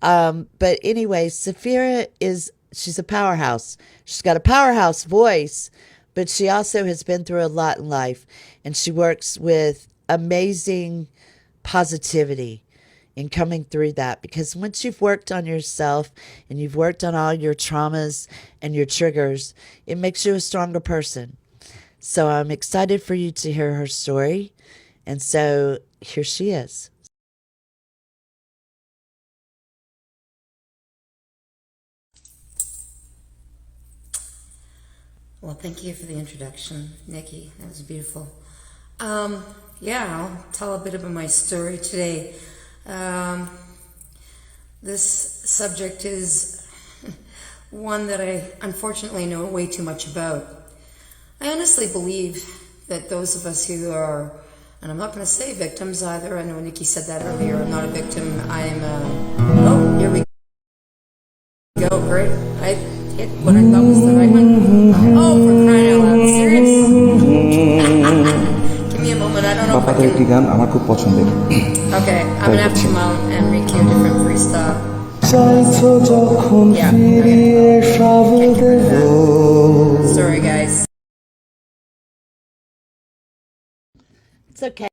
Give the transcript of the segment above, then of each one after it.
But anyway, she's a powerhouse. She's got a powerhouse voice, but she also has been through a lot in life, and she works with amazing positivity in coming through that, because once you've worked on yourself and you've worked on all your traumas and your triggers, it makes you a stronger person. So I'm excited for you to hear her story. And so here she is. Well, thank you for the introduction, Nikki. That was beautiful. Um, yeah, I'll tell a bit about my story today. Um, this subject is one that I unfortunately know way too much about. I honestly believe that those of us who are, and I'm not going to say victims either. I know Nikki said that earlier. I'm not a victim. I'm. Oh, here we go. Great. I hit what I thought was the right one. Oh, for crying out loud! Serious? Give me a moment. I don't know if I বাপাদের একটি can. গান আমার খুব পছন্দের Okay, I'm তাই gonna have to করছি come out and recue a different freestyle. চাইছো যখন Yeah, ফিরিয়ে সব can't get rid of Dev that. Sorry, guys. It's okay.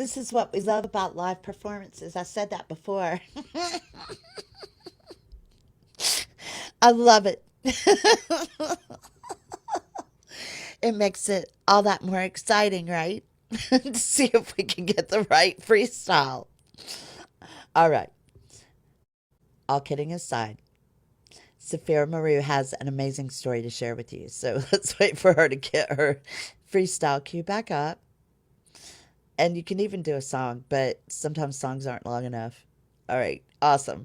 This is what we love about live performances. I said that before. I love it. It makes it all that more exciting, right? To see if we can get the right freestyle. All right. All kidding aside, Saphira Mireu has an amazing story to share with you. So let's wait for her to get her freestyle cue back up. And you can even do a song, but sometimes songs aren't long enough. All right. Awesome.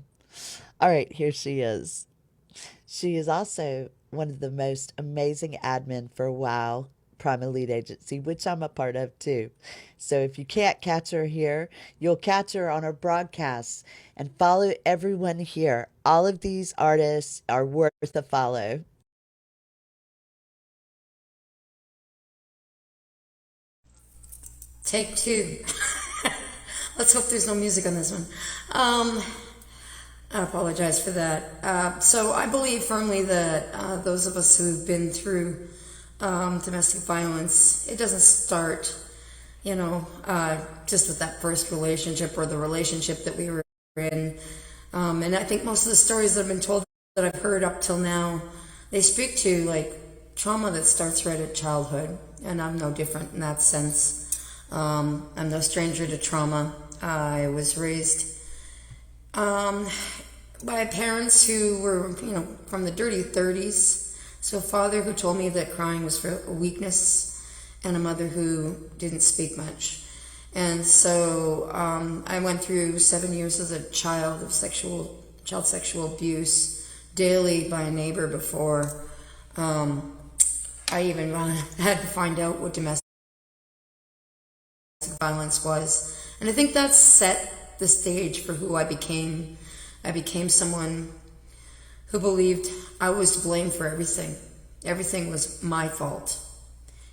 All right. Here she is. She is also one of the most amazing admin for WOW Prime Elite Agency, which I'm a part of too. So if you can't catch her here, you'll catch her on her broadcasts, and follow everyone here. All of these artists are worth a follow. Take two. Let's hope there's no music on this one. Um, I apologize for that. So I believe firmly that those of us who've been through domestic violence, it doesn't start, just with that first relationship or the relationship that we were in. And I think most of the stories that have been told that I've heard up till now, they speak to like trauma that starts right at childhood. And I'm no different in that sense. I'm no stranger to trauma. I was raised by parents who were, from the dirty 30s. So a father who told me that crying was for a weakness, and a mother who didn't speak much. And so I went through 7 years as a child of child sexual abuse daily by a neighbor before I even had to find out what domestic violence was. And I think that set the stage for who I became. I became someone who believed I was to blame for everything. Everything was my fault.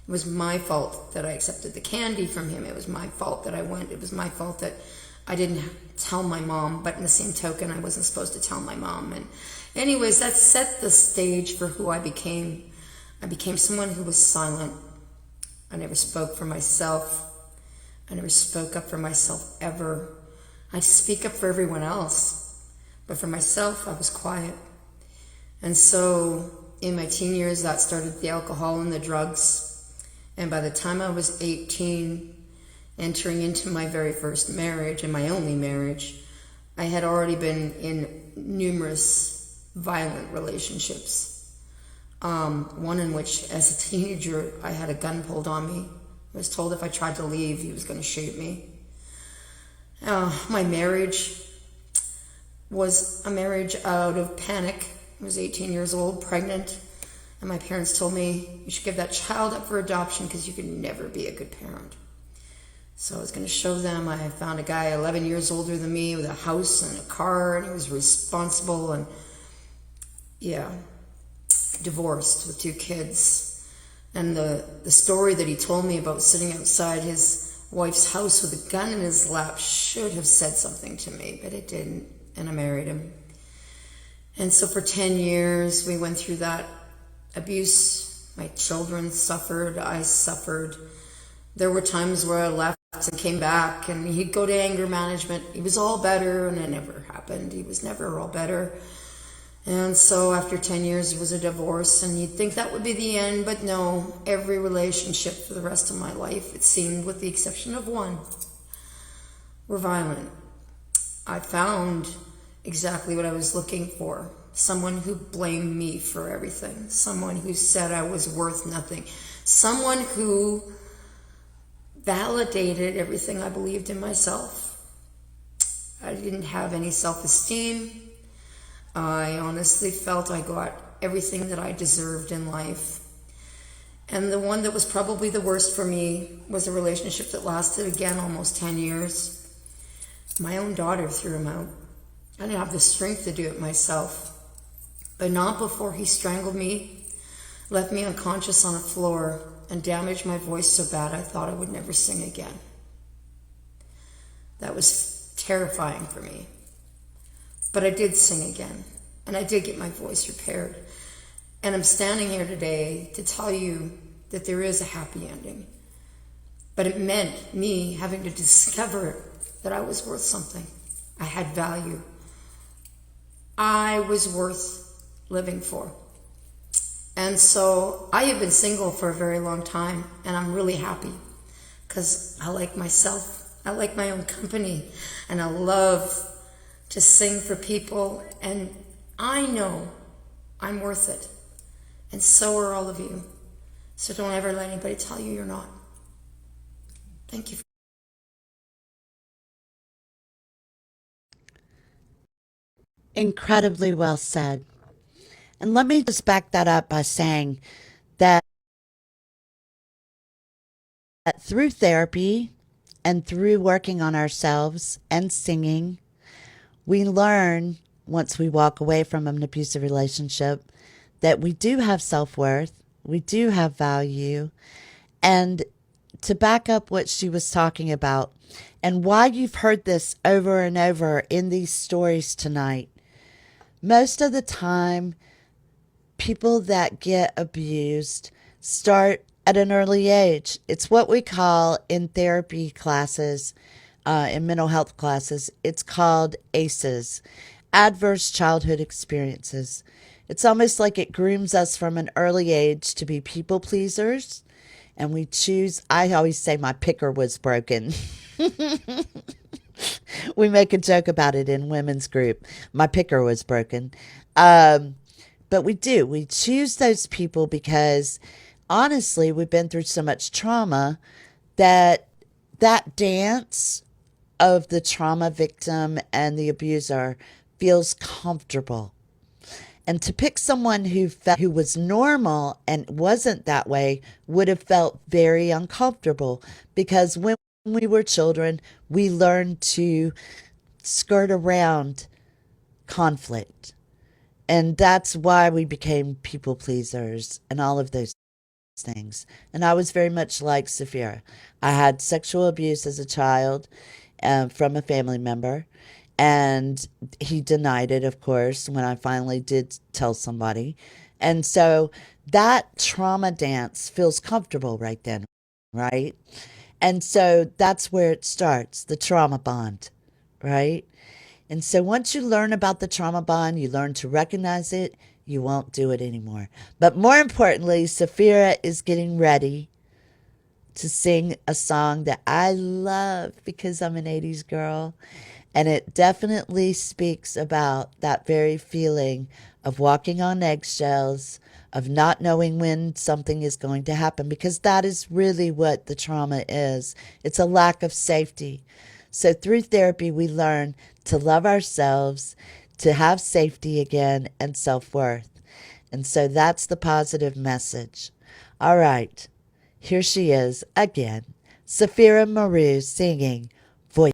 It was my fault that I accepted the candy from him. It was my fault that I went. It was my fault that I didn't tell my mom, but in the same token, I wasn't supposed to tell my mom. And anyways, that set the stage for who I became. I became someone who was silent. I never spoke for myself. I never spoke up for myself ever. I'd speak up for everyone else. But for myself, I was quiet. And so in my teen years, that started the alcohol and the drugs. And by the time I was 18, entering into my very first marriage and my only marriage, I had already been in numerous violent relationships. One in which, as a teenager, I had a gun pulled on me. I was told if I tried to leave, he was going to shoot me. My marriage was a marriage out of panic. I was 18 years old, pregnant, and my parents told me, you should give that child up for adoption because you can never be a good parent. So I was going to show them. I found a guy 11 years older than me with a house and a car, and he was responsible, and divorced with 2 kids. And the story that he told me about sitting outside his wife's house with a gun in his lap should have said something to me, but it didn't, and I married him. And so for 10 years, we went through that abuse. My children suffered, I suffered. There were times where I left and came back, and he'd go to anger management. He was all better, and it never happened. He was never all better. And so after 10 years, it was a divorce, and you'd think that would be the end, but no. Every relationship for the rest of my life, it seemed, with the exception of one, were violent. I found exactly what I was looking for. Someone who blamed me for everything. Someone who said I was worth nothing. Someone who validated everything I believed in myself. I didn't have any self-esteem. I honestly felt I got everything that I deserved in life. And the one that was probably the worst for me was a relationship that lasted, again, almost 10 years. My own daughter threw him out. I didn't have the strength to do it myself. But not before he strangled me, left me unconscious on the floor, and damaged my voice so bad I thought I would never sing again. That was terrifying for me. But I did sing again, and I did get my voice repaired. And I'm standing here today to tell you that there is a happy ending. But it meant me having to discover that I was worth something. I had value. I was worth living for. And so I have been single for a very long time, and I'm really happy because I like myself. I like my own company, and I love to sing for people, and I know I'm worth it. And so are all of you. So don't ever let anybody tell you you're not. Thank you. Incredibly well said. And let me just back that up by saying that through therapy and through working on ourselves and singing, we learn, once we walk away from an abusive relationship, that we do have self-worth, we do have value. And to back up what she was talking about, and why you've heard this over and over in these stories tonight, most of the time, people that get abused start at an early age. It's what we call in therapy classes, in mental health classes, it's called ACEs, Adverse Childhood Experiences. It's almost like it grooms us from an early age to be people pleasers. And we choose, I always say my picker was broken. We make a joke about it in women's group. My picker was broken. But we choose those people because honestly, we've been through so much trauma that dance of the trauma victim and the abuser feels comfortable. And to pick someone who was normal and wasn't that way would have felt very uncomfortable, because when we were children, we learned to skirt around conflict. And that's why we became people pleasers and all of those things. And I was very much like Saphira. I had sexual abuse as a child from a family member. And he denied it, of course, when I finally did tell somebody. And so that trauma dance feels comfortable right then, right? And so that's where it starts, the trauma bond, right? And so once you learn about the trauma bond, you learn to recognize it, you won't do it anymore. But more importantly, Saphira is getting ready to sing a song that I love because I'm an 80s girl. And it definitely speaks about that very feeling of walking on eggshells, of not knowing when something is going to happen, because that is really what the trauma is. It's a lack of safety. So through therapy, we learn to love ourselves, to have safety again, and self-worth. And so that's the positive message. All right, here she is again, Saphira Mireu singing Voice.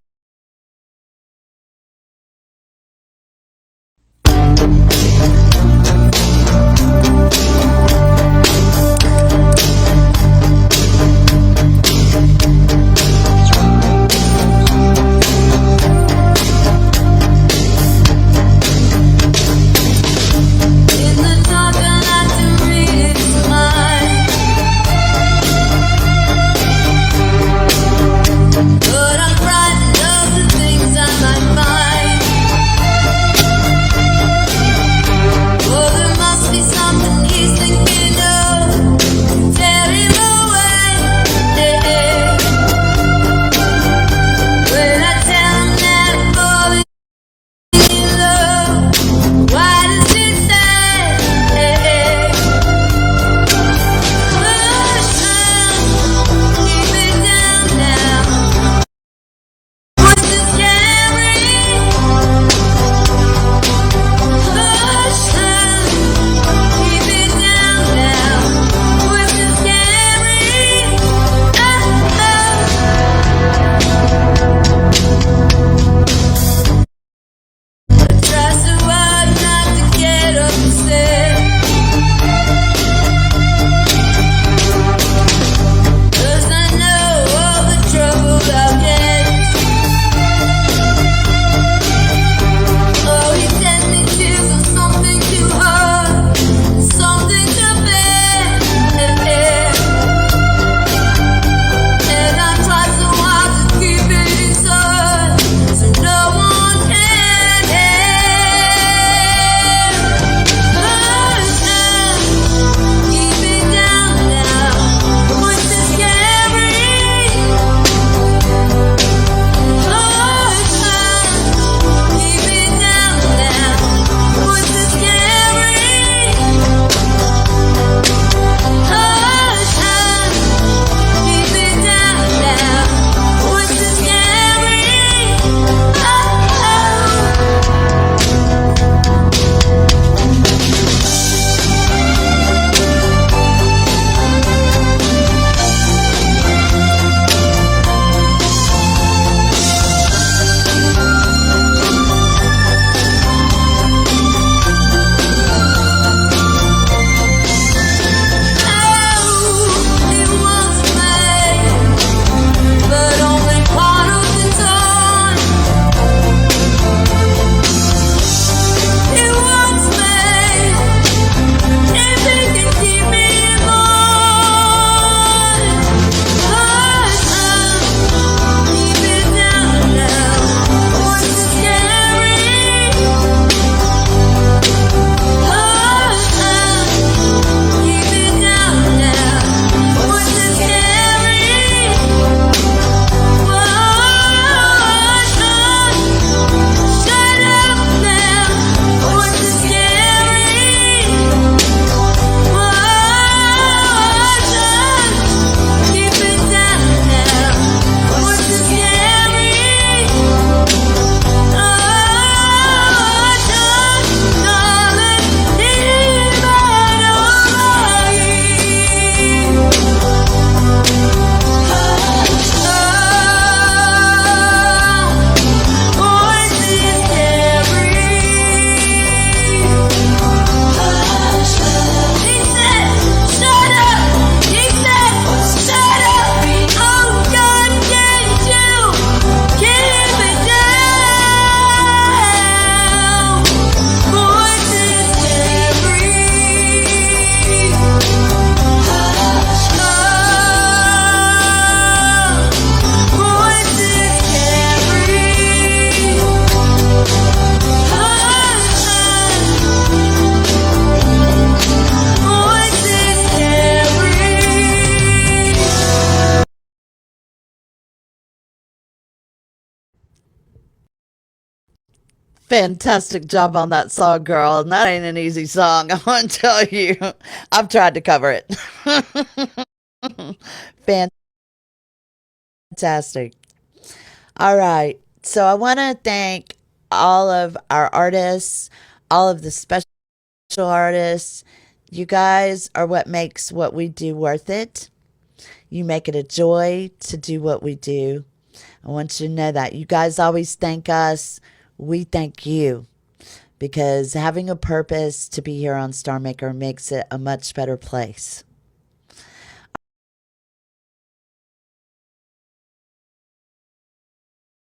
Fantastic job on that song, girl. And that ain't an easy song. I want to tell you. I've tried to cover it. Fantastic. All right. So I want to thank all of our artists, all of the special artists. You guys are what makes what we do worth it. You make it a joy to do what we do. I want you to know that. You guys always thank us. We thank you because having a purpose to be here on StarMaker makes it a much better place.